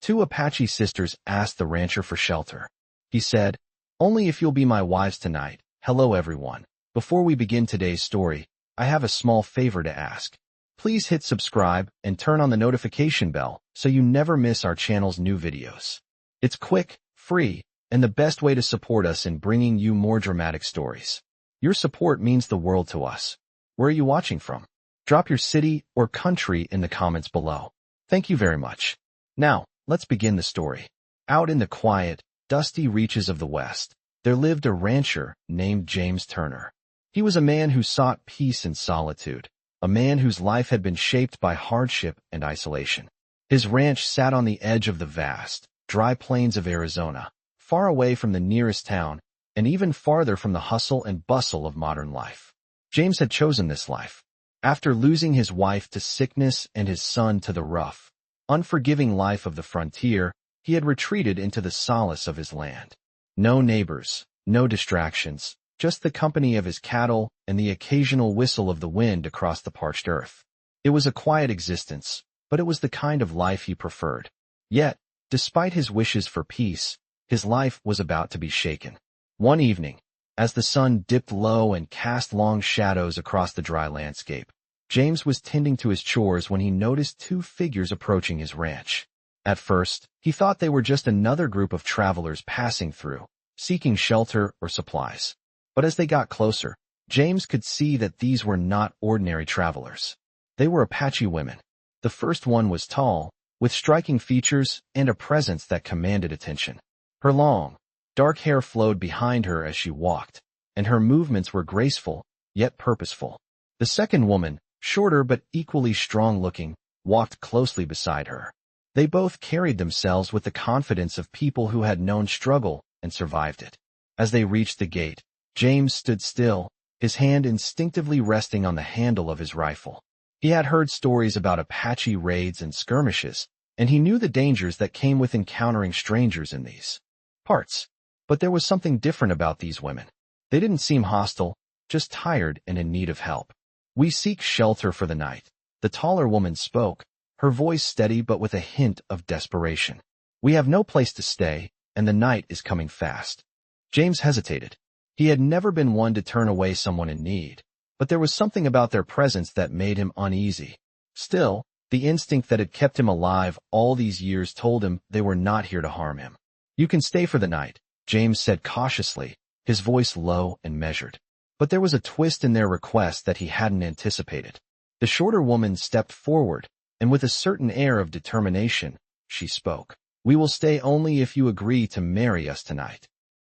Two Apache sisters asked the rancher for shelter. He said, "Only if you'll be my wives tonight." Hello everyone. Before we begin today's story, I have a small favor to ask. Please hit subscribe and turn on the notification bell so you never miss our channel's new videos. It's quick, free, and the best way to support us in bringing you more dramatic stories. Your support means the world to us. Where are you watching from? Drop your city or country in the comments below. Thank you very much. Now, let's begin the story. Out in the quiet, dusty reaches of the West, there lived a rancher named James Turner. He was a man who sought peace and solitude, a man whose life had been shaped by hardship and isolation. His ranch sat on the edge of the vast, dry plains of Arizona, far away from the nearest town, and even farther from the hustle and bustle of modern life. James had chosen this life. After losing his wife to sickness and his son to the rough, unforgiving life of the frontier, he had retreated into the solace of his land. No neighbors, no distractions, just the company of his cattle and the occasional whistle of the wind across the parched earth. It was a quiet existence, but it was the kind of life he preferred. Yet, despite his wishes for peace, his life was about to be shaken. One evening, as the sun dipped low and cast long shadows across the dry landscape, James was tending to his chores when he noticed two figures approaching his ranch. At first, he thought they were just another group of travelers passing through, seeking shelter or supplies. But as they got closer, James could see that these were not ordinary travelers. They were Apache women. The first one was tall, with striking features and a presence that commanded attention. Her long, dark hair flowed behind her as she walked, and her movements were graceful, yet purposeful. The second woman, shorter but equally strong-looking, walked closely beside her. They both carried themselves with the confidence of people who had known struggle and survived it. As they reached the gate, James stood still, his hand instinctively resting on the handle of his rifle. He had heard stories about Apache raids and skirmishes, and he knew the dangers that came with encountering strangers in these parts. But there was something different about these women. They didn't seem hostile, just tired and in need of help. "We seek shelter for the night," the taller woman spoke, her voice steady but with a hint of desperation. "We have no place to stay, and the night is coming fast." James hesitated. He had never been one to turn away someone in need, but there was something about their presence that made him uneasy. Still, the instinct that had kept him alive all these years told him they were not here to harm him. "You can stay for the night," James said cautiously, his voice low and measured. But there was a twist in their request that he hadn't anticipated. The shorter woman stepped forward, and with a certain air of determination, she spoke. "We will stay only if you agree to marry us tonight."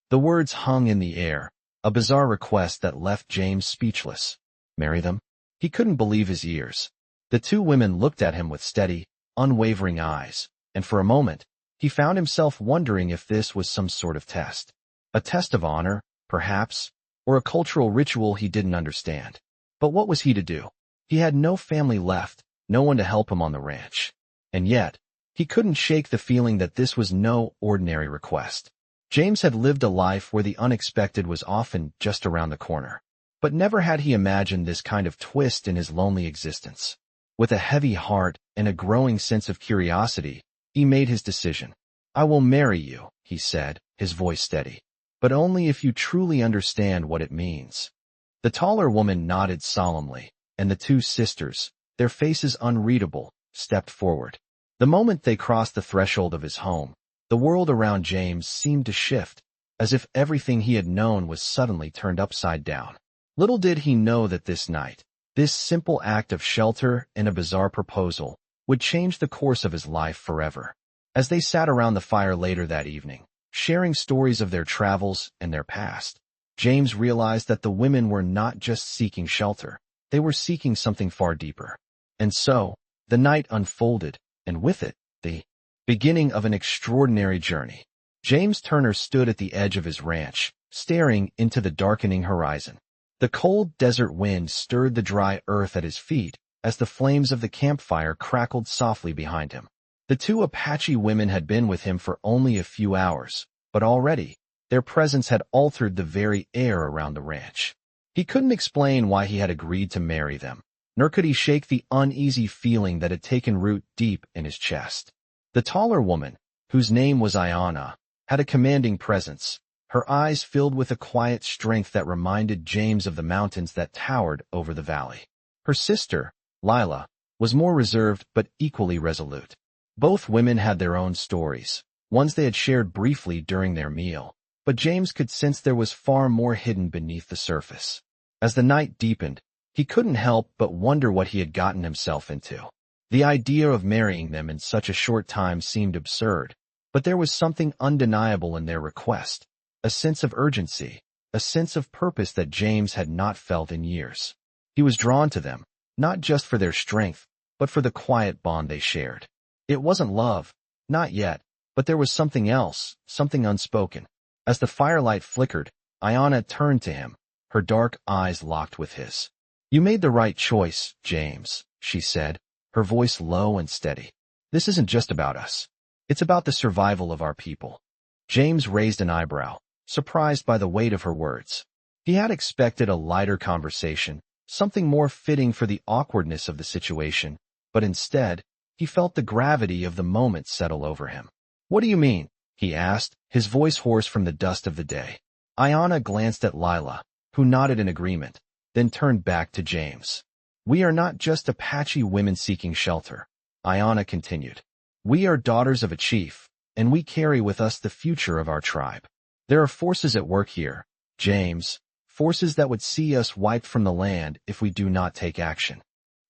The words hung in the air, a bizarre request that left James speechless. Marry them? He couldn't believe his ears. The two women looked at him with steady, unwavering eyes, and for a moment, he found himself wondering if this was some sort of test. A test of honor, perhaps, or a cultural ritual he didn't understand. But what was he to do? He had no family left, no one to help him on the ranch. And yet, he couldn't shake the feeling that this was no ordinary request. James had lived a life where the unexpected was often just around the corner. But never had he imagined this kind of twist in his lonely existence. With a heavy heart and a growing sense of curiosity, he made his decision. "I will marry you," he said, his voice steady. "But only if you truly understand what it means." The taller woman nodded solemnly, and the two sisters, their faces unreadable, stepped forward. The moment they crossed the threshold of his home, the world around James seemed to shift, as if everything he had known was suddenly turned upside down. Little did he know that this night, this simple act of shelter and a bizarre proposal, would change the course of his life forever. As they sat around the fire later that evening, sharing stories of their travels and their past, James realized that the women were not just seeking shelter, they were seeking something far deeper. And so, the night unfolded, and with it, the beginning of an extraordinary journey. James Turner stood at the edge of his ranch, staring into the darkening horizon. The cold desert wind stirred the dry earth at his feet as the flames of the campfire crackled softly behind him. The two Apache women had been with him for only a few hours, but already, their presence had altered the very air around the ranch. He couldn't explain why he had agreed to marry them, nor could he shake the uneasy feeling that had taken root deep in his chest. The taller woman, whose name was Iana, had a commanding presence. Her eyes filled with a quiet strength that reminded James of the mountains that towered over the valley. Her sister, Lila, was more reserved but equally resolute. Both women had their own stories, ones they had shared briefly during their meal, but James could sense there was far more hidden beneath the surface. As the night deepened, he couldn't help but wonder what he had gotten himself into. The idea of marrying them in such a short time seemed absurd, but there was something undeniable in their request, a sense of urgency, a sense of purpose that James had not felt in years. He was drawn to them, not just for their strength, but for the quiet bond they shared. It wasn't love, not yet, but there was something else, something unspoken. As the firelight flickered, Iana turned to him, her dark eyes locked with his. "You made the right choice, James," she said, her voice low and steady. "This isn't just about us. It's about the survival of our people." James raised an eyebrow, surprised by the weight of her words. He had expected a lighter conversation, something more fitting for the awkwardness of the situation, but instead, he felt the gravity of the moment settle over him. "What do you mean?" he asked, his voice hoarse from the dust of the day. Iana glanced at Lila, who nodded in agreement, then turned back to James. "We are not just Apache women seeking shelter," Iana continued. "We are daughters of a chief, and we carry with us the future of our tribe. There are forces at work here, James, forces that would see us wiped from the land if we do not take action."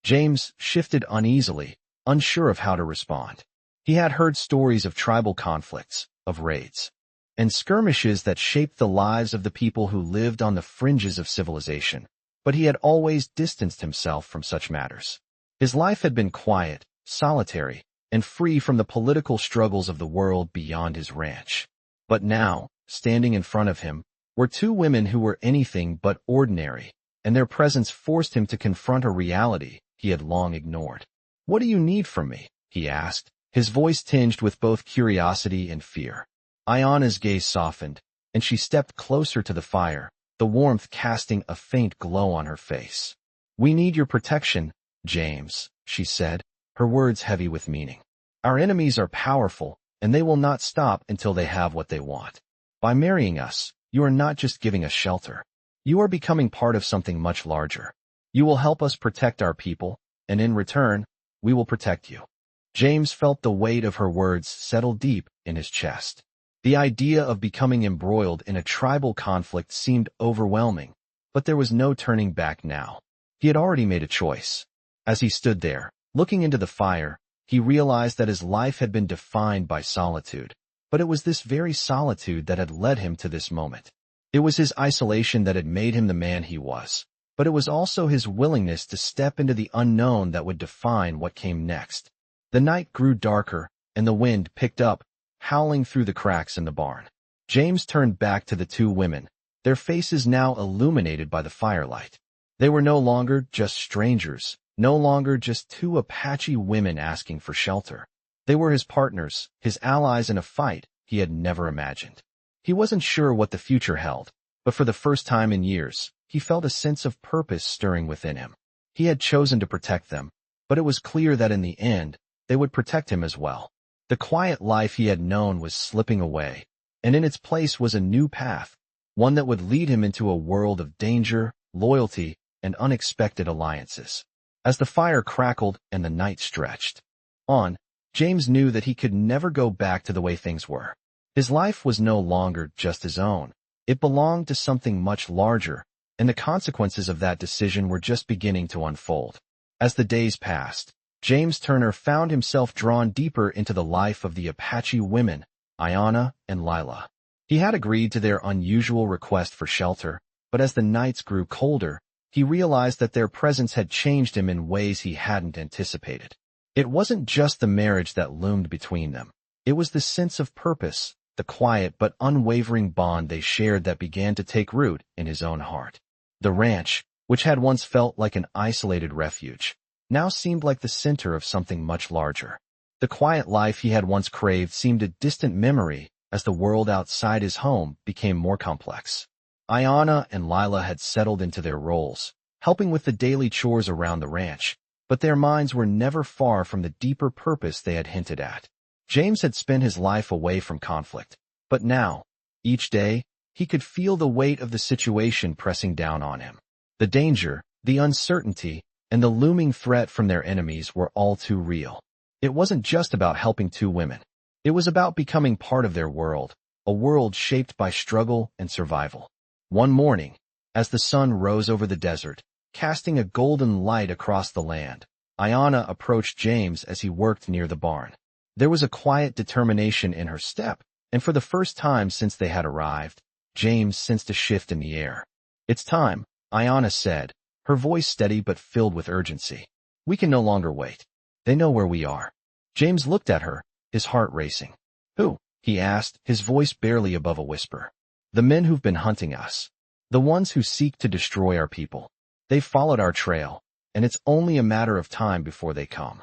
James shifted uneasily, unsure of how to respond. He had heard stories of tribal conflicts, of raids, and skirmishes that shaped the lives of the people who lived on the fringes of civilization, but he had always distanced himself from such matters. His life had been quiet, solitary, and free from the political struggles of the world beyond his ranch. But now, standing in front of him, were two women who were anything but ordinary, and their presence forced him to confront a reality he had long ignored. "What do you need from me?" he asked, his voice tinged with both curiosity and fear. Iana's gaze softened, and she stepped closer to the fire, the warmth casting a faint glow on her face. "We need your protection, James," she said, her words heavy with meaning. "Our enemies are powerful, and they will not stop until they have what they want. By marrying us, you are not just giving us shelter. You are becoming part of something much larger. You will help us protect our people, and in return, we will protect you." James felt the weight of her words settle deep in his chest. The idea of becoming embroiled in a tribal conflict seemed overwhelming, but there was no turning back now. He had already made a choice. As he stood there, looking into the fire, he realized that his life had been defined by solitude, but it was this very solitude that had led him to this moment. It was his isolation that had made him the man he was, but it was also his willingness to step into the unknown that would define what came next. The night grew darker, and the wind picked up, howling through the cracks in the barn. James turned back to the two women, their faces now illuminated by the firelight. They were no longer just strangers, no longer just two Apache women asking for shelter. They were his partners, his allies in a fight he had never imagined. He wasn't sure what the future held, but for the first time in years, he felt a sense of purpose stirring within him. He had chosen to protect them, but it was clear that in the end, they would protect him as well. The quiet life he had known was slipping away, and in its place was a new path, one that would lead him into a world of danger, loyalty, and unexpected alliances. As the fire crackled and the night stretched on, James knew that he could never go back to the way things were. His life was no longer just his own. It belonged to something much larger, and the consequences of that decision were just beginning to unfold. As the days passed, James Turner found himself drawn deeper into the life of the Apache women, Iana and Lila. He had agreed to their unusual request for shelter, but as the nights grew colder, he realized that their presence had changed him in ways he hadn't anticipated. It wasn't just the marriage that loomed between them. It was the sense of purpose, the quiet but unwavering bond they shared that began to take root in his own heart. The ranch, which had once felt like an isolated refuge, now seemed like the center of something much larger. The quiet life he had once craved seemed a distant memory as the world outside his home became more complex. Iana and Lila had settled into their roles, helping with the daily chores around the ranch, but their minds were never far from the deeper purpose they had hinted at. James had spent his life away from conflict, but now, each day, he could feel the weight of the situation pressing down on him. The danger, the uncertainty, and the looming threat from their enemies were all too real. It wasn't just about helping two women. It was about becoming part of their world, a world shaped by struggle and survival. One morning, as the sun rose over the desert, casting a golden light across the land, Ayanna approached James as he worked near the barn. There was a quiet determination in her step, and for the first time since they had arrived, James sensed a shift in the air. "It's time," Ayanna said, her voice steady but filled with urgency. "We can no longer wait. They know where we are." James looked at her, his heart racing. "Who?" he asked, his voice barely above a whisper. "The men who've been hunting us. The ones who seek to destroy our people. They've followed our trail, and it's only a matter of time before they come."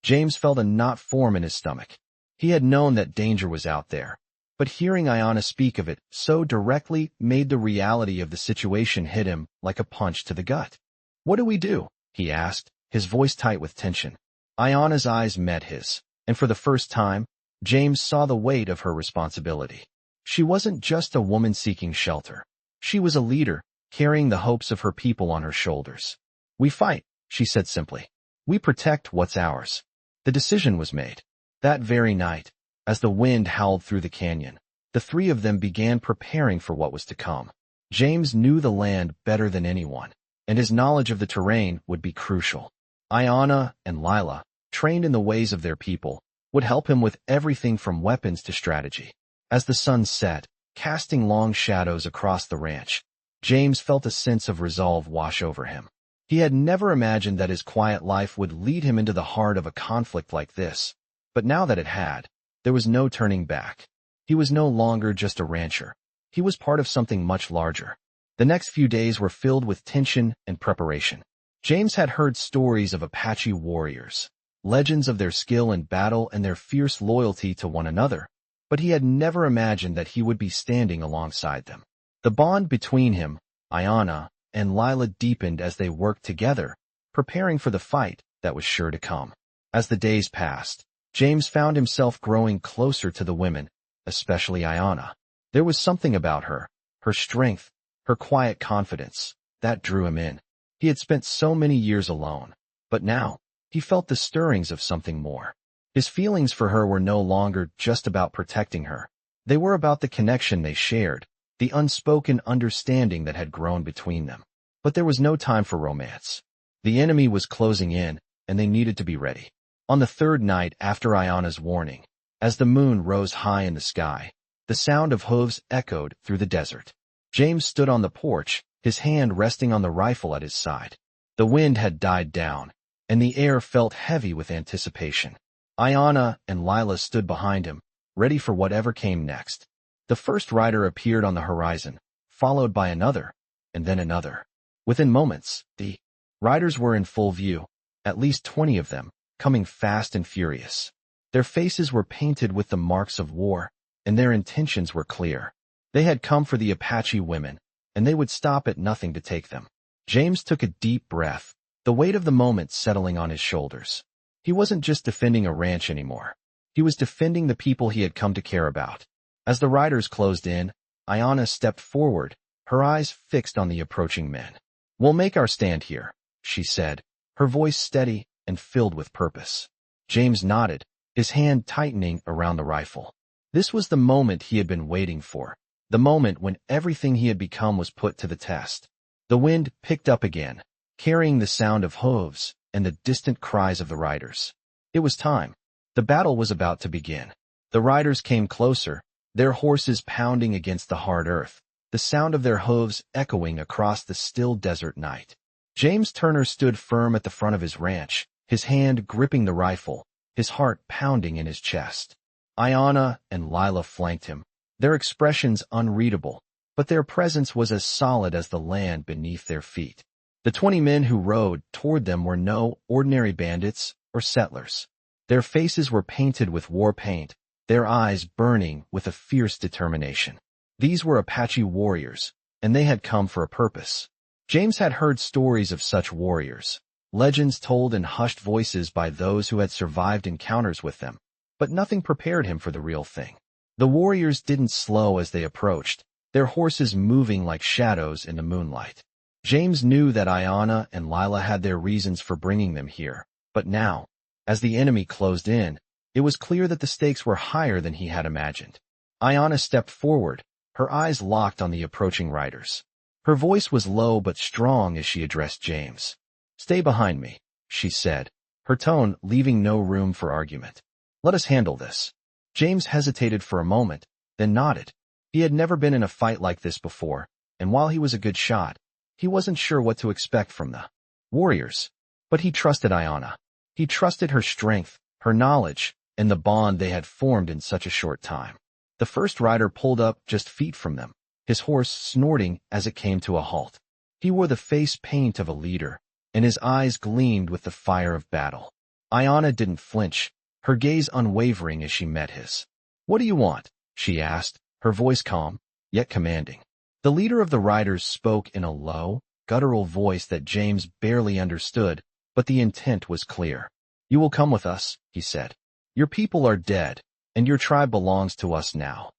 James felt a knot form in his stomach. He had known that danger was out there, but hearing Ayanna speak of it so directly made the reality of the situation hit him like a punch to the gut. "What do we do?" he asked, his voice tight with tension. Ayanna's eyes met his, and for the first time, James saw the weight of her responsibility. She wasn't just a woman seeking shelter. She was a leader, carrying the hopes of her people on her shoulders. "We fight," she said simply. "We protect what's ours." The decision was made. That very night, as the wind howled through the canyon, the three of them began preparing for what was to come. James knew the land better than anyone, and his knowledge of the terrain would be crucial. Ayanna and Lila, trained in the ways of their people, would help him with everything from weapons to strategy. As the sun set, casting long shadows across the ranch, James felt a sense of resolve wash over him. He had never imagined that his quiet life would lead him into the heart of a conflict like this, but now that it had, there was no turning back. He was no longer just a rancher. He was part of something much larger. The next few days were filled with tension and preparation. James had heard stories of Apache warriors, legends of their skill in battle and their fierce loyalty to one another, but he had never imagined that he would be standing alongside them. The bond between him, Ayanna, and Lila deepened as they worked together, preparing for the fight that was sure to come. As the days passed, James found himself growing closer to the women, especially Ayanna. There was something about her, her strength, her quiet confidence, that drew him in. He had spent so many years alone, but now, he felt the stirrings of something more. His feelings for her were no longer just about protecting her. They were about the connection they shared, the unspoken understanding that had grown between them. But there was no time for romance. The enemy was closing in, and they needed to be ready. On the third night after Ayanna's warning, as the moon rose high in the sky, the sound of hooves echoed through the desert. James stood on the porch, his hand resting on the rifle at his side. The wind had died down, and the air felt heavy with anticipation. Ayanna and Lila stood behind him, ready for whatever came next. The first rider appeared on the horizon, followed by another, and then another. Within moments, the riders were in full view, at least 20 of them, coming fast and furious. Their faces were painted with the marks of war, and their intentions were clear. They had come for the Apache women, and they would stop at nothing to take them. James took a deep breath, the weight of the moment settling on his shoulders. He wasn't just defending a ranch anymore. He was defending the people he had come to care about. As the riders closed in, Ayanna stepped forward, her eyes fixed on the approaching men. "We'll make our stand here," she said, her voice steady and filled with purpose. James nodded, his hand tightening around the rifle. This was the moment he had been waiting for, the moment when everything he had become was put to the test. The wind picked up again, carrying the sound of hooves and the distant cries of the riders. It was time. The battle was about to begin. The riders came closer, their horses pounding against the hard earth, the sound of their hooves echoing across the still desert night. James Turner stood firm at the front of his ranch, his hand gripping the rifle, his heart pounding in his chest. Ayanna and Lila flanked him, their expressions unreadable, but their presence was as solid as the land beneath their feet. The 20 men who rode toward them were no ordinary bandits or settlers. Their faces were painted with war paint, their eyes burning with a fierce determination. These were Apache warriors, and they had come for a purpose. James had heard stories of such warriors, legends told in hushed voices by those who had survived encounters with them. but nothing prepared him for the real thing. The warriors didn't slow as they approached, their horses moving like shadows in the moonlight. James knew that Ayanna and Lila had their reasons for bringing them here, but now, as the enemy closed in, it was clear that the stakes were higher than he had imagined. Ayanna stepped forward, her eyes locked on the approaching riders. Her voice was low but strong as she addressed James. "Stay behind me," she said, her tone leaving no room for argument. "Let us handle this." James hesitated for a moment, then nodded. He had never been in a fight like this before, and while he was a good shot, he wasn't sure what to expect from the warriors. But he trusted Ayanna. He trusted her strength, her knowledge, and the bond they had formed in such a short time. The first rider pulled up just feet from them, his horse snorting as it came to a halt. He wore the face paint of a leader, and his eyes gleamed with the fire of battle. Ayanna didn't flinch, her gaze unwavering as she met his. "What do you want?" she asked, her voice calm, yet commanding. The leader of the riders spoke in a low, guttural voice that James barely understood, but the intent was clear. "You will come with us," he said. "Your people are dead, and your tribe belongs to us now."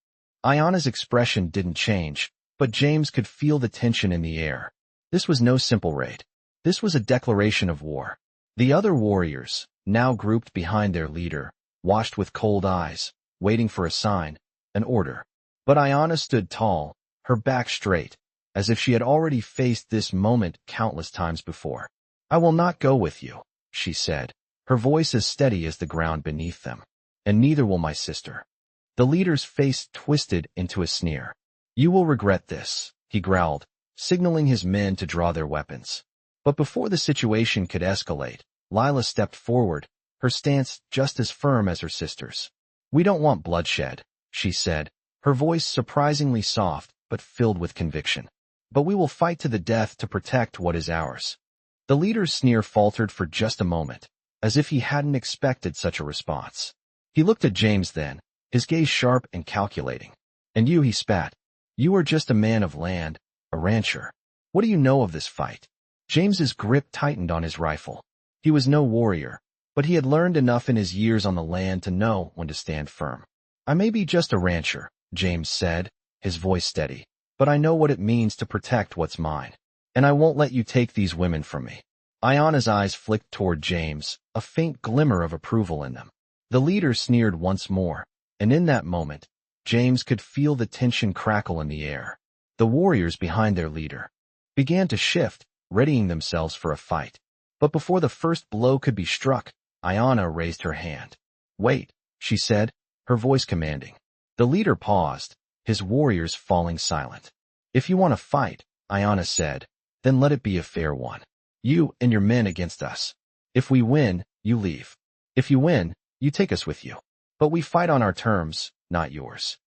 Ayanna's expression didn't change, but James could feel the tension in the air. This was no simple raid. This was a declaration of war. The other warriors, now grouped behind their leader, watched with cold eyes, waiting for a sign, an order. But Ayanna stood tall, her back straight, as if she had already faced this moment countless times before. "I will not go with you," she said, her voice as steady as the ground beneath them. "And neither will my sister." The leader's face twisted into a sneer. "You will regret this," he growled, signaling his men to draw their weapons. But before the situation could escalate, Lila stepped forward, her stance just as firm as her sister's. "We don't want bloodshed," she said, her voice surprisingly soft but filled with conviction. "But we will fight to the death to protect what is ours." The leader's sneer faltered for just a moment, as if he hadn't expected such a response. He looked at James then, his gaze sharp and calculating. "And you," he spat, "you are just a man of land, a rancher. What do you know of this fight?" James's grip tightened on his rifle. He was no warrior, but he had learned enough in his years on the land to know when to stand firm. "I may be just a rancher," James said, his voice steady, "but I know what it means to protect what's mine. And I won't let you take these women from me." Ayanna's eyes flicked toward James, a faint glimmer of approval in them. The leader sneered once more, and in that moment, James could feel the tension crackle in the air. The warriors behind their leader began to shift, readying themselves for a fight. But before the first blow could be struck, Ayanna raised her hand. "Wait," she said, her voice commanding. The leader paused, his warriors falling silent. "If you want to fight," Ayanna said, "then let it be a fair one. You and your men against us. If we win, you leave. If you win, you take us with you. But we fight on our terms, not yours."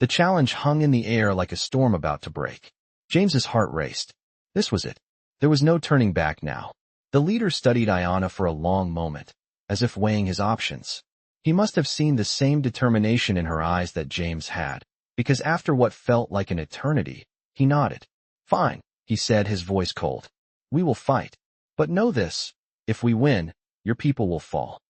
The challenge hung in the air like a storm about to break. James's heart raced. This was it. There was no turning back now. The leader studied Ayanna for a long moment, as if weighing his options. He must have seen the same determination in her eyes that James had, because after what felt like an eternity, he nodded. "Fine," he said, his voice cold. "We will fight. But know this, if we win, your people will fall."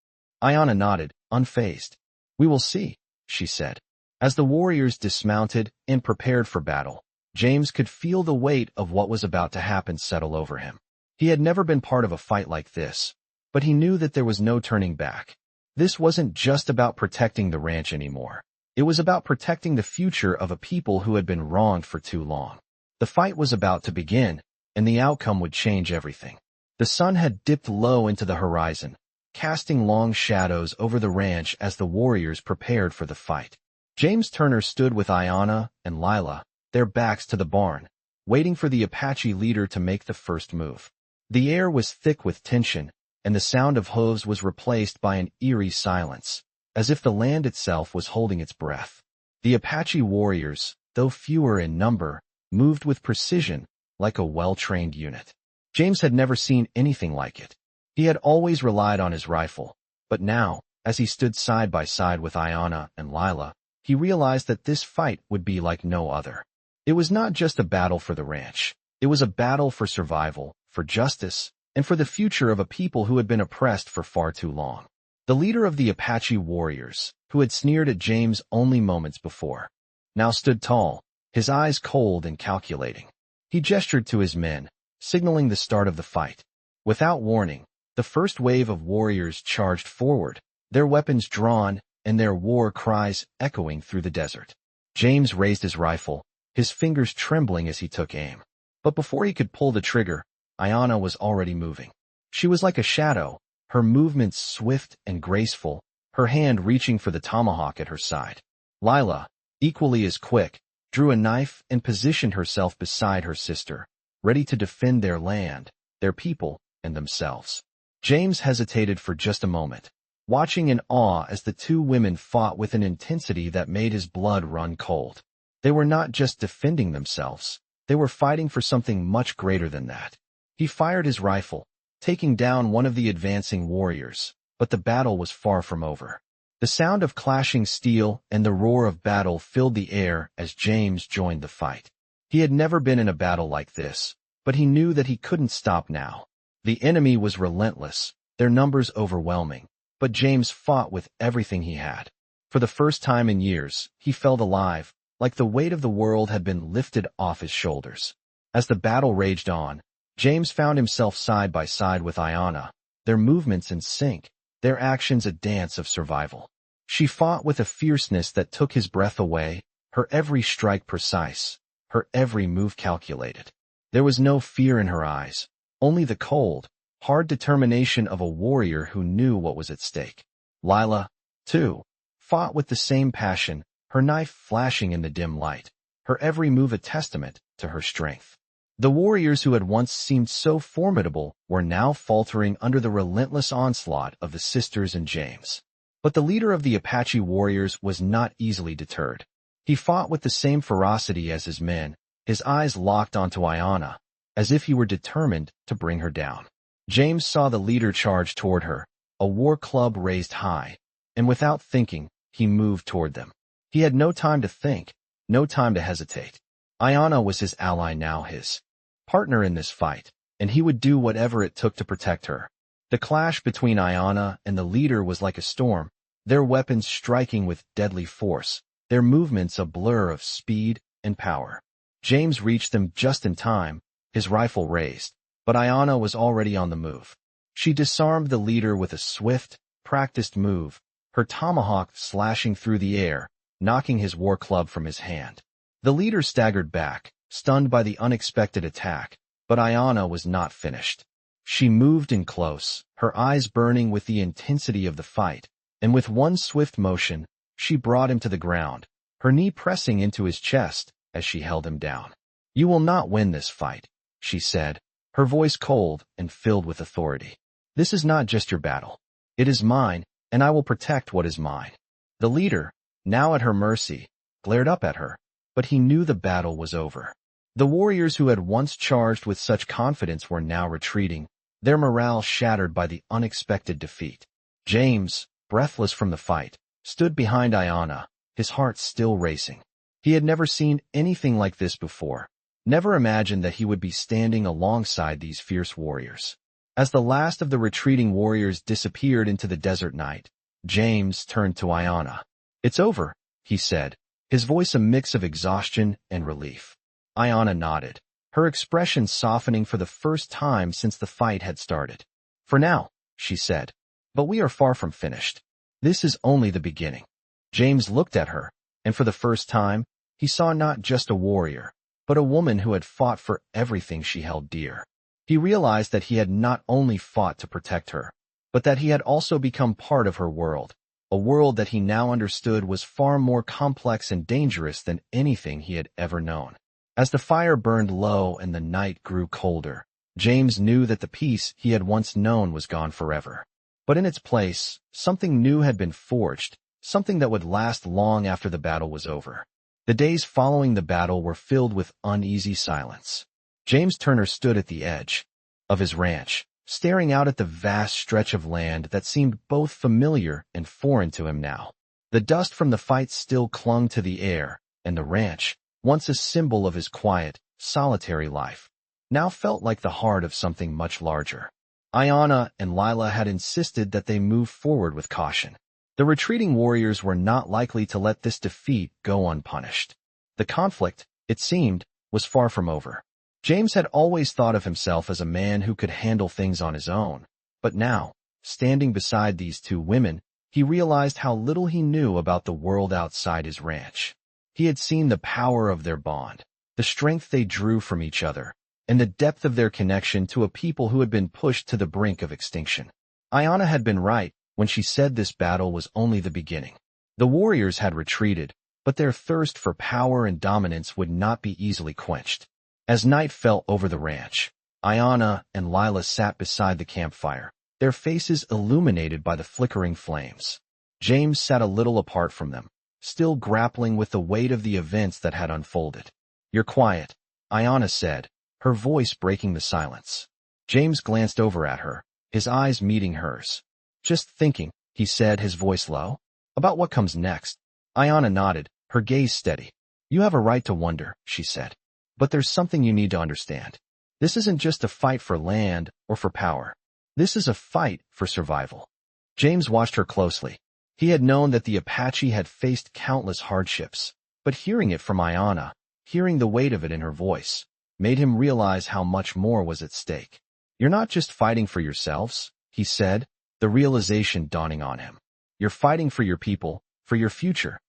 Ayanna nodded, unfazed. "We will see," she said. As the warriors dismounted and prepared for battle, James could feel the weight of what was about to happen settle over him. He had never been part of a fight like this, but he knew that there was no turning back. This wasn't just about protecting the ranch anymore. It was about protecting the future of a people who had been wronged for too long. The fight was about to begin, and the outcome would change everything. The sun had dipped low into the horizon, casting long shadows over the ranch as the warriors prepared for the fight. James Turner stood with Ayanna and Lila, their backs to the barn, waiting for the Apache leader to make the first move. The air was thick with tension, and the sound of hooves was replaced by an eerie silence, as if the land itself was holding its breath. The Apache warriors, though fewer in number, moved with precision, like a well-trained unit. James had never seen anything like it. He had always relied on his rifle, but now, as he stood side by side with Ayanna and Lila, he realized that this fight would be like no other. It was not just a battle for the ranch. It was a battle for survival, for justice, and for the future of a people who had been oppressed for far too long. The leader of the Apache warriors, who had sneered at James only moments before, now stood tall, his eyes cold and calculating. He gestured to his men, signaling the start of the fight. Without warning, the first wave of warriors charged forward, their weapons drawn and their war cries echoing through the desert. James raised his rifle, his fingers trembling as he took aim. But before he could pull the trigger, Ayanna was already moving. She was like a shadow, her movements swift and graceful, her hand reaching for the tomahawk at her side. Lila, equally as quick, drew a knife and positioned herself beside her sister, ready to defend their land, their people, and themselves. James hesitated for just a moment, watching in awe as the two women fought with an intensity that made his blood run cold. They were not just defending themselves, they were fighting for something much greater than that. He fired his rifle, taking down one of the advancing warriors, but the battle was far from over. The sound of clashing steel and the roar of battle filled the air as James joined the fight. He had never been in a battle like this, but he knew that he couldn't stop now. The enemy was relentless, their numbers overwhelming, but James fought with everything he had. For the first time in years, he felt alive, like the weight of the world had been lifted off his shoulders. As the battle raged on, James found himself side by side with Ayanna, their movements in sync, their actions a dance of survival. She fought with a fierceness that took his breath away, her every strike precise, her every move calculated. There was no fear in her eyes, only the cold, hard determination of a warrior who knew what was at stake. Lila, too, fought with the same passion, her knife flashing in the dim light, her every move a testament to her strength. The warriors who had once seemed so formidable were now faltering under the relentless onslaught of the sisters and James. But the leader of the Apache warriors was not easily deterred. He fought with the same ferocity as his men, his eyes locked onto Ayanna, as if he were determined to bring her down. James saw the leader charge toward her, a war club raised high, and without thinking, he moved toward them. He had no time to think, no time to hesitate. Ayanna was his ally now, his partner in this fight, and he would do whatever it took to protect her. The clash between Ayanna and the leader was like a storm, their weapons striking with deadly force, their movements a blur of speed and power. James reached them just in time, his rifle raised, but Ayanna was already on the move. She disarmed the leader with a swift, practiced move, her tomahawk slashing through the air, knocking his war club from his hand. The leader staggered back, stunned by the unexpected attack, but Ayanna was not finished. She moved in close, her eyes burning with the intensity of the fight, and with one swift motion, she brought him to the ground, her knee pressing into his chest as she held him down. "You will not win this fight," she said, her voice cold and filled with authority. "This is not just your battle. It is mine, and I will protect what is mine." The leader, now at her mercy, glared up at her, but he knew the battle was over. The warriors who had once charged with such confidence were now retreating, their morale shattered by the unexpected defeat. James, breathless from the fight, stood behind Ayanna, his heart still racing. He had never seen anything like this before, never imagined that he would be standing alongside these fierce warriors. As the last of the retreating warriors disappeared into the desert night, James turned to Ayanna. "It's over," he said, his voice a mix of exhaustion and relief. Ayanna nodded, her expression softening for the first time since the fight had started. "For now," she said, "but we are far from finished. This is only the beginning." James looked at her, and for the first time, he saw not just a warrior, but a woman who had fought for everything she held dear. He realized that he had not only fought to protect her, but that he had also become part of her world, a world that he now understood was far more complex and dangerous than anything he had ever known. As the fire burned low and the night grew colder, James knew that the peace he had once known was gone forever. But in its place, something new had been forged, something that would last long after the battle was over. The days following the battle were filled with uneasy silence. James Turner stood at the edge of his ranch, staring out at the vast stretch of land that seemed both familiar and foreign to him now. The dust from the fight still clung to the air, and the ranch, once a symbol of his quiet, solitary life, now felt like the heart of something much larger. Ayanna and Lila had insisted that they move forward with caution. The retreating warriors were not likely to let this defeat go unpunished. The conflict, it seemed, was far from over. James had always thought of himself as a man who could handle things on his own, but now, standing beside these two women, he realized how little he knew about the world outside his ranch. He had seen the power of their bond, the strength they drew from each other, and the depth of their connection to a people who had been pushed to the brink of extinction. Ayanna had been right when she said this battle was only the beginning. The warriors had retreated, but their thirst for power and dominance would not be easily quenched. As night fell over the ranch, Ayanna and Lila sat beside the campfire, their faces illuminated by the flickering flames. James sat a little apart from them, still grappling with the weight of the events that had unfolded. "You're quiet," Ayanna said, her voice breaking the silence. James glanced over at her, his eyes meeting hers. "Just thinking," he said, his voice low. "About what comes next." Ayanna nodded, her gaze steady. "You have a right to wonder," she said. "But there's something you need to understand. This isn't just a fight for land or for power. This is a fight for survival." James watched her closely. He had known that the Apache had faced countless hardships, but hearing it from Ayanna, hearing the weight of it in her voice, made him realize how much more was at stake. "You're not just fighting for yourselves," he said, the realization dawning on him. "You're fighting for your people, for your future."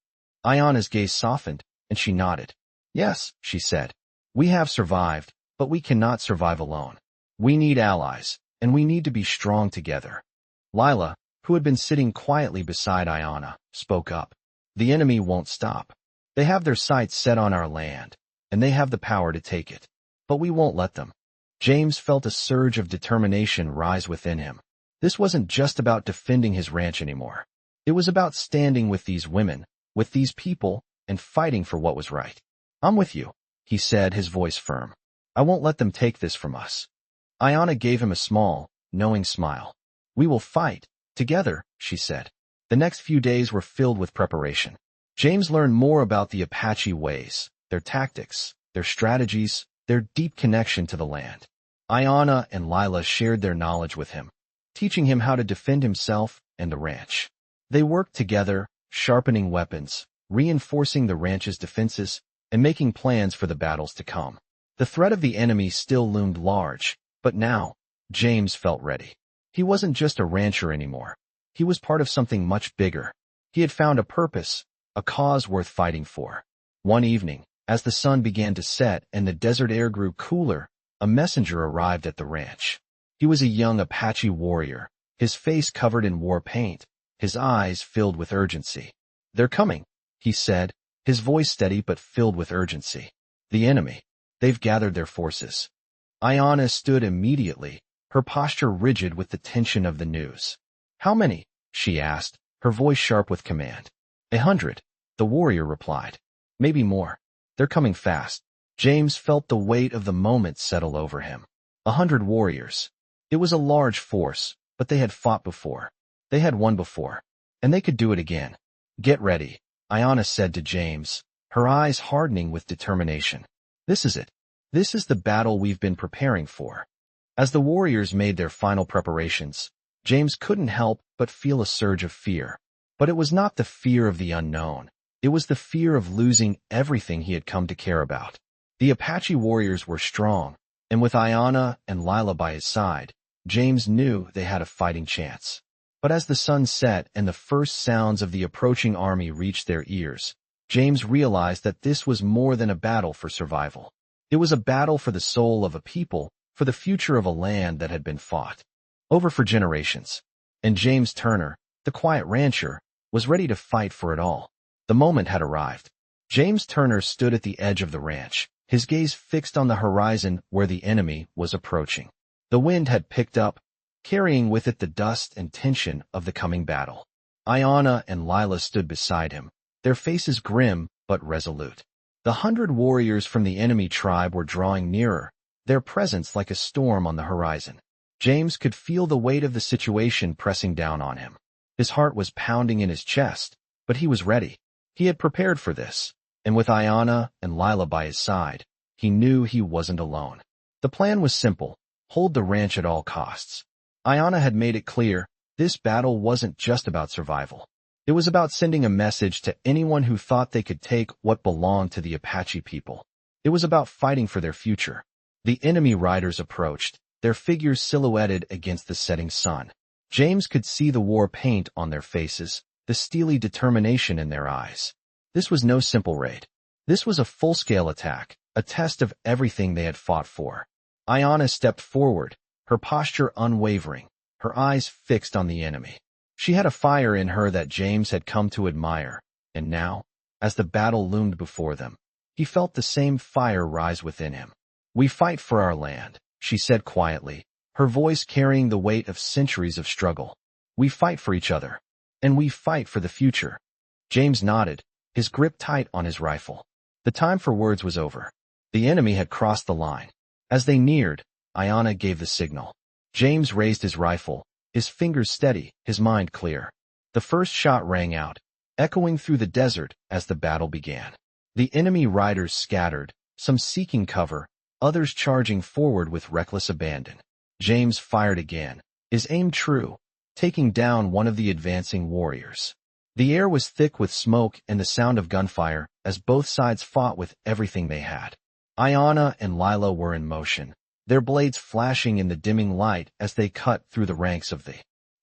Ayanna's gaze softened, and she nodded. "Yes," she said. "We have survived, but we cannot survive alone. We need allies, and we need to be strong together." Lila, who had been sitting quietly beside Ayanna, spoke up. "The enemy won't stop. They have their sights set on our land, and they have the power to take it. But we won't let them." James felt a surge of determination rise within him. This wasn't just about defending his ranch anymore. It was about standing with these women, with these people, and fighting for what was right. "I'm with you," he said, his voice firm. "I won't let them take this from us." Ayanna gave him a small, knowing smile. "We will fight, together," she said. The next few days were filled with preparation. James learned more about the Apache ways, their tactics, their strategies, their deep connection to the land. Ayanna and Lila shared their knowledge with him, teaching him how to defend himself and the ranch. They worked together, sharpening weapons, reinforcing the ranch's defenses, and making plans for the battles to come. The threat of the enemy still loomed large, but now, James felt ready. He wasn't just a rancher anymore. He was part of something much bigger. He had found a purpose, a cause worth fighting for. One evening, as the sun began to set and the desert air grew cooler, a messenger arrived at the ranch. He was a young Apache warrior, his face covered in war paint, his eyes filled with urgency. "They're coming," he said, his voice steady but filled with urgency. "The enemy. They've gathered their forces." Ayanna stood immediately, her posture rigid with the tension of the news. "How many?" she asked, her voice sharp with command. 100, the warrior replied. "Maybe more. They're coming fast." James felt the weight of the moment settle over him. 100 warriors. It was a large force, but they had fought before. They had won before, and they could do it again. "Get ready," Ayanna said to James, her eyes hardening with determination. "This is it. This is the battle we've been preparing for." As the warriors made their final preparations, James couldn't help but feel a surge of fear. But it was not the fear of the unknown. It was the fear of losing everything he had come to care about. The Apache warriors were strong, and with Ayanna and Lila by his side, James knew they had a fighting chance. But as the sun set and the first sounds of the approaching army reached their ears, James realized that this was more than a battle for survival. It was a battle for the soul of a people, for the future of a land that had been fought over for generations. And James Turner, the quiet rancher, was ready to fight for it all. The moment had arrived. James Turner stood at the edge of the ranch, his gaze fixed on the horizon where the enemy was approaching. The wind had picked up, carrying with it the dust and tension of the coming battle. Ayanna and Lila stood beside him, their faces grim but resolute. The 100 warriors from the enemy tribe were drawing nearer, their presence like a storm on the horizon. James could feel the weight of the situation pressing down on him. His heart was pounding in his chest, but he was ready. He had prepared for this, and with Ayanna and Lila by his side, he knew he wasn't alone. The plan was simple: hold the ranch at all costs. Ayana had made it clear, this battle wasn't just about survival. It was about sending a message to anyone who thought they could take what belonged to the Apache people. It was about fighting for their future. The enemy riders approached, their figures silhouetted against the setting sun. James could see the war paint on their faces, the steely determination in their eyes. This was no simple raid. This was a full-scale attack, a test of everything they had fought for. Ayana stepped forward, her posture unwavering, her eyes fixed on the enemy. She had a fire in her that James had come to admire, and now, as the battle loomed before them, he felt the same fire rise within him. "We fight for our land," she said quietly, her voice carrying the weight of centuries of struggle. "We fight for each other, and we fight for the future." James nodded, his grip tight on his rifle. The time for words was over. The enemy had crossed the line. As they neared, Ayana gave the signal. James raised his rifle, his fingers steady, his mind clear. The first shot rang out, echoing through the desert as the battle began. The enemy riders scattered, some seeking cover, others charging forward with reckless abandon. James fired again, his aim true, taking down one of the advancing warriors. The air was thick with smoke and the sound of gunfire as both sides fought with everything they had. Ayana and Lila were in motion, their blades flashing in the dimming light as they cut through the ranks of the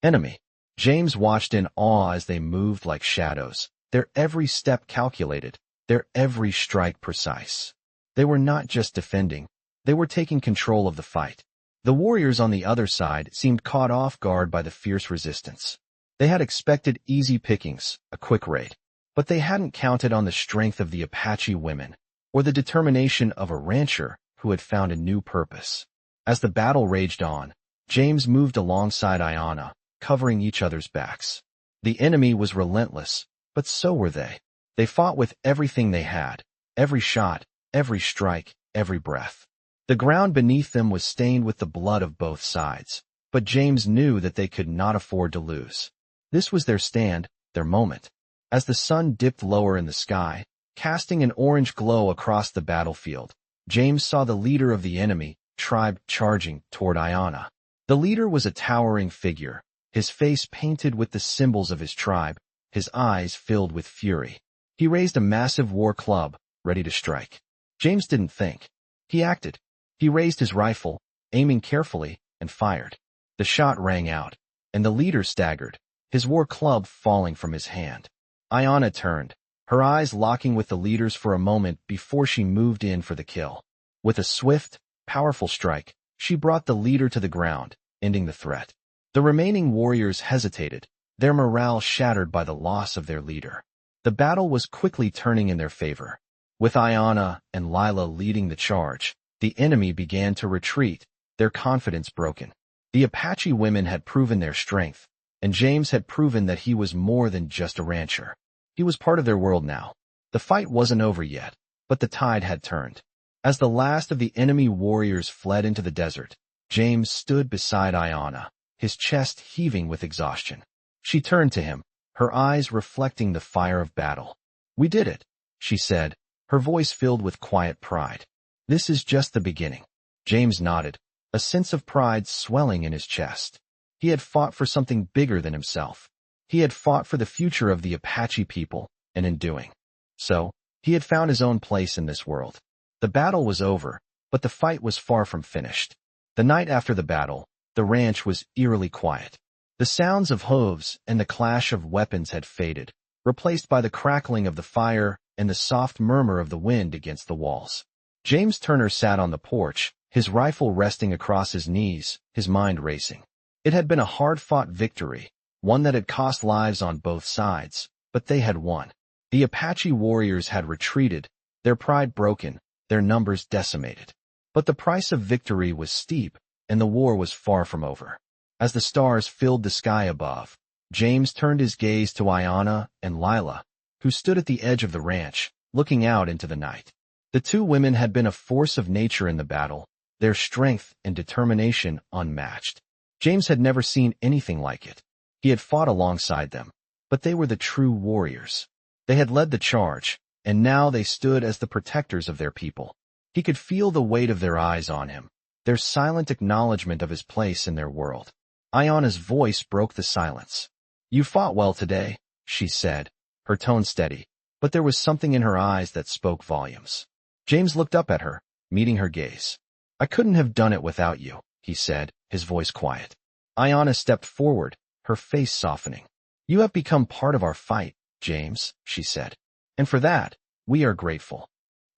enemy. James watched in awe as they moved like shadows, their every step calculated, their every strike precise. They were not just defending, they were taking control of the fight. The warriors on the other side seemed caught off guard by the fierce resistance. They had expected easy pickings, a quick raid, but they hadn't counted on the strength of the Apache women, or the determination of a rancher who had found a new purpose. As the battle raged on, James moved alongside Ayana, covering each other's backs. The enemy was relentless, but so were they. They fought with everything they had, every shot, every strike, every breath. The ground beneath them was stained with the blood of both sides, but James knew that they could not afford to lose. This was their stand, their moment. As the sun dipped lower in the sky, casting an orange glow across the battlefield, James saw the leader of the enemy tribe charging toward Ayana. The leader was a towering figure, his face painted with the symbols of his tribe, his eyes filled with fury. He raised a massive war club, ready to strike. James didn't think. He acted. He raised his rifle, aiming carefully, and fired. The shot rang out, and the leader staggered, his war club falling from his hand. Ayana turned, her eyes locking with the leader's for a moment before she moved in for the kill. With a swift, powerful strike, she brought the leader to the ground, ending the threat. The remaining warriors hesitated, their morale shattered by the loss of their leader. The battle was quickly turning in their favor. With Ayana and Lila leading the charge, the enemy began to retreat, their confidence broken. The Apache women had proven their strength, and James had proven that he was more than just a rancher. He was part of their world now. The fight wasn't over yet, but the tide had turned. As the last of the enemy warriors fled into the desert, James stood beside Ayana, his chest heaving with exhaustion. She turned to him, her eyes reflecting the fire of battle. "We did it," she said, her voice filled with quiet pride. "This is just the beginning." James nodded, a sense of pride swelling in his chest. He had fought for something bigger than himself. He had fought for the future of the Apache people, and in doing so, he had found his own place in this world. The battle was over, but the fight was far from finished. The night after the battle, the ranch was eerily quiet. The sounds of hooves and the clash of weapons had faded, replaced by the crackling of the fire and the soft murmur of the wind against the walls. James Turner sat on the porch, his rifle resting across his knees, his mind racing. It had been a hard-fought victory, one that had cost lives on both sides, but they had won. The Apache warriors had retreated, their pride broken, their numbers decimated. But the price of victory was steep, and the war was far from over. As the stars filled the sky above, James turned his gaze to Ayana and Lila, who stood at the edge of the ranch, looking out into the night. The two women had been a force of nature in the battle, their strength and determination unmatched. James had never seen anything like it. He had fought alongside them, but they were the true warriors. They had led the charge, and now they stood as the protectors of their people. He could feel the weight of their eyes on him, their silent acknowledgement of his place in their world. Ayana's voice broke the silence. You fought well today, she said, her tone steady, but there was something in her eyes that spoke volumes. James looked up at her, meeting her gaze. I couldn't have done it without you, he said, his voice quiet. Ayana stepped forward, her face softening. You have become part of our fight, James, she said. And for that, we are grateful.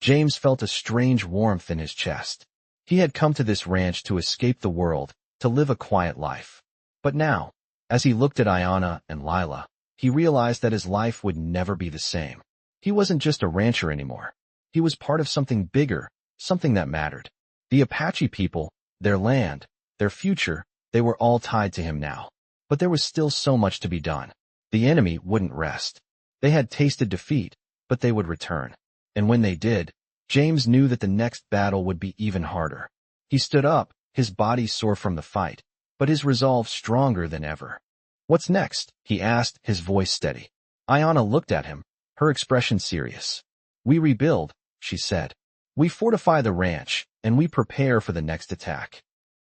James felt a strange warmth in his chest. He had come to this ranch to escape the world, to live a quiet life. But now, as he looked at Ayana and Lila, he realized that his life would never be the same. He wasn't just a rancher anymore. He was part of something bigger, something that mattered. The Apache people, their land, their future, they were all tied to him now. But there was still so much to be done. The enemy wouldn't rest. They had tasted defeat, but they would return. And when they did, James knew that the next battle would be even harder. He stood up, his body sore from the fight, but his resolve stronger than ever. What's next? He asked, his voice steady. Ayana looked at him, her expression serious. We rebuild, she said. We fortify the ranch, and we prepare for the next attack.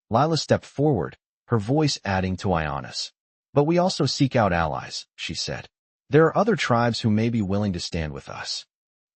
Lila stepped forward, her voice adding to Ayana's. But we also seek out allies, she said. There are other tribes who may be willing to stand with us.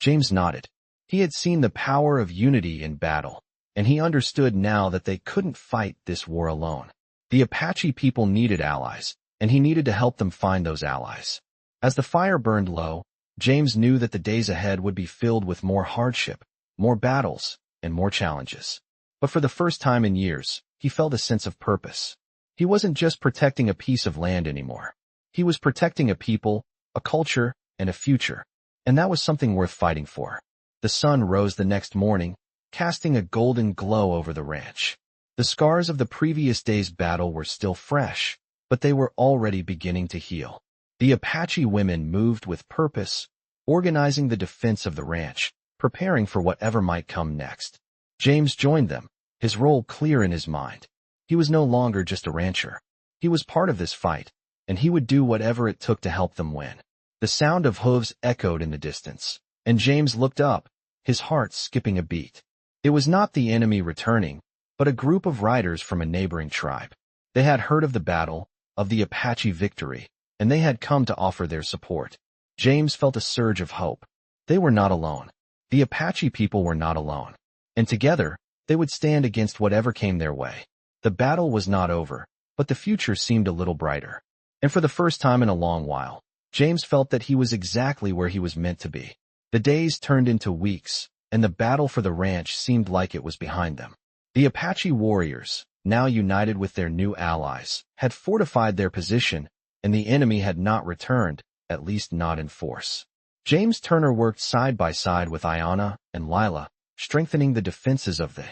James nodded. He had seen the power of unity in battle, and he understood now that they couldn't fight this war alone. The Apache people needed allies, and he needed to help them find those allies. As the fire burned low, James knew that the days ahead would be filled with more hardship, more battles, and more challenges. But for the first time in years, he felt a sense of purpose. He wasn't just protecting a piece of land anymore. He was protecting a people, a culture, and a future. And that was something worth fighting for. The sun rose the next morning, casting a golden glow over the ranch. The scars of the previous day's battle were still fresh, but they were already beginning to heal. The Apache women moved with purpose, organizing the defense of the ranch, preparing for whatever might come next. James joined them, his role clear in his mind. He was no longer just a rancher. He was part of this fight, and he would do whatever it took to help them win. The sound of hooves echoed in the distance, and James looked up, his heart skipping a beat. It was not the enemy returning, but a group of riders from a neighboring tribe. They had heard of the battle, of the Apache victory, and they had come to offer their support. James felt a surge of hope. They were not alone. The Apache people were not alone. And together, they would stand against whatever came their way. The battle was not over, but the future seemed a little brighter. And for the first time in a long while, James felt that he was exactly where he was meant to be. The days turned into weeks, and the battle for the ranch seemed like it was behind them. The Apache warriors, now united with their new allies, had fortified their position, and the enemy had not returned, at least not in force. James Turner worked side by side with Ayana and Lila, strengthening the defenses of the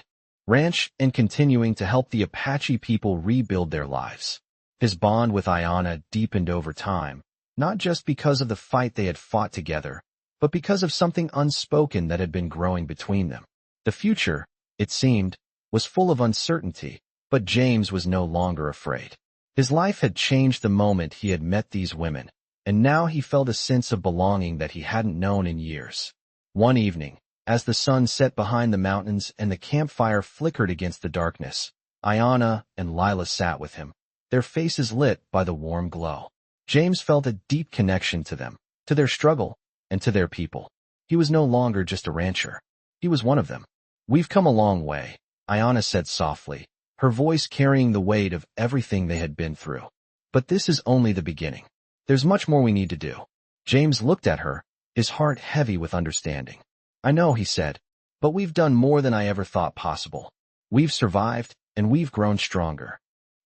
ranch and continuing to help the Apache people rebuild their lives. His bond with Ayana deepened over time, not just because of the fight they had fought together, but because of something unspoken that had been growing between them. The future, it seemed, was full of uncertainty, but James was no longer afraid. His life had changed the moment he had met these women, and now he felt a sense of belonging that he hadn't known in years. One evening, as the sun set behind the mountains and the campfire flickered against the darkness, Ayana and Lila sat with him, their faces lit by the warm glow. James felt a deep connection to them, to their struggle, and to their people. He was no longer just a rancher. He was one of them. We've come a long way, Ayana said softly, her voice carrying the weight of everything they had been through. But this is only the beginning. There's much more we need to do. James looked at her, his heart heavy with understanding. I know, he said, but we've done more than I ever thought possible. We've survived, and we've grown stronger.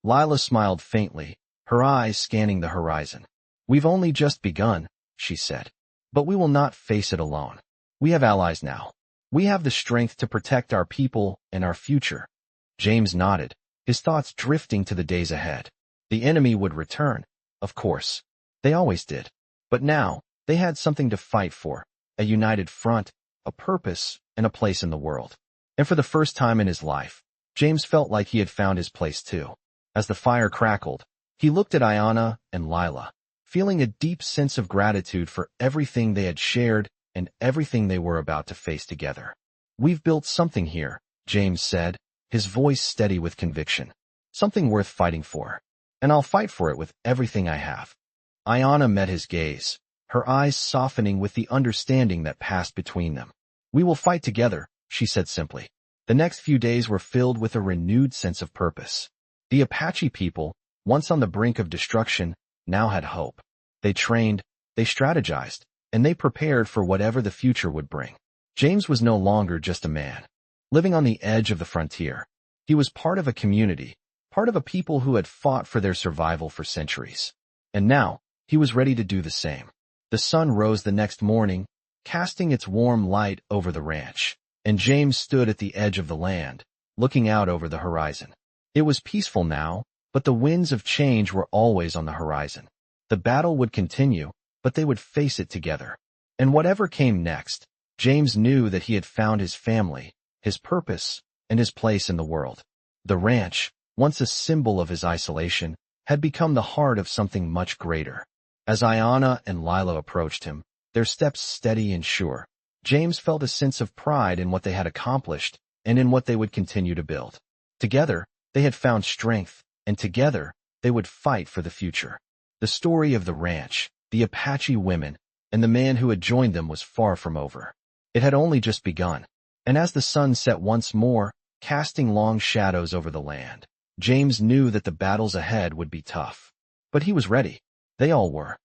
Lila smiled faintly, her eyes scanning the horizon. We've only just begun, she said. But we will not face it alone. We have allies now. We have the strength to protect our people and our future. James nodded, his thoughts drifting to the days ahead. The enemy would return, of course. They always did. But now, they had something to fight for, a united front, a purpose, and a place in the world. And for the first time in his life, James felt like he had found his place too. As the fire crackled, he looked at Ayana and Lila, feeling a deep sense of gratitude for everything they had shared and everything they were about to face together. We've built something here, James said, his voice steady with conviction. Something worth fighting for. and I'll fight for it with everything I have. Ayanna met his gaze, her eyes softening with the understanding that passed between them. We will fight together, she said simply. The next few days were filled with a renewed sense of purpose. The Apache people, once on the brink of destruction, now had hope. They trained, they strategized, and they prepared for whatever the future would bring. James was no longer just a man, living on the edge of the frontier. He was part of a community, part of a people who had fought for their survival for centuries. And now, he was ready to do the same. The sun rose the next morning, casting its warm light over the ranch, and James stood at the edge of the land, looking out over the horizon. It was peaceful now, but the winds of change were always on the horizon. The battle would continue, but they would face it together. And whatever came next, James knew that he had found his family, his purpose, and his place in the world. The ranch, once a symbol of his isolation, had become the heart of something much greater. As Ayanna and Lila approached him, their steps steady and sure, James felt a sense of pride in what they had accomplished and in what they would continue to build. Together, they had found strength, and together, they would fight for the future. The story of the ranch, the Apache women, and the man who had joined them was far from over. It had only just begun. And as the sun set once more, casting long shadows over the land, James knew that the battles ahead would be tough. But he was ready. They all were.